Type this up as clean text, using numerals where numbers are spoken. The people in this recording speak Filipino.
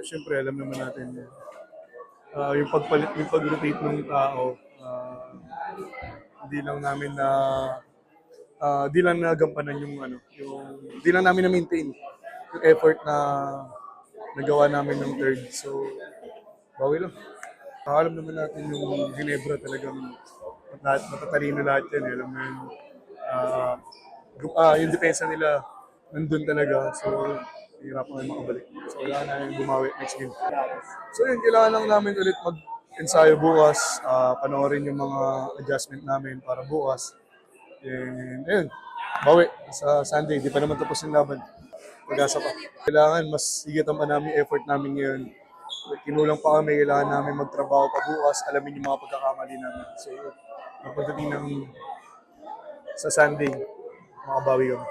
Siyempre alam naman natin yan. Yung pagpalit, yung pag-rotate ng tao, hindi lang namin na di lang nagampanan yung ano, yung di lang namin na-maintain yung effort na nagawa namin ng third. So, bawi lang. Alam naman natin yung Ginebra talagang matatalino lahat yan. Alam mo yun, ah, yung depensa nila nandun talaga. So, hirap kami makabalik. So, kailangan namin bumawi next game. So, yun, kailangan lang namin ulit mag-ensayo bukas. Panoorin yung mga adjustment namin para bukas. And, ayun, bawi sa Sunday. Di pa naman tapos yung laban. Pag-asa pa. Kailangan mas higatan pa namin yung effort namin ngayon. Kinulang pa kami, kailangan namin magtrabaho pa bukas, alamin yung mga pagkakamali namin. So, pagdating ng sa Sunday, makabawi kami.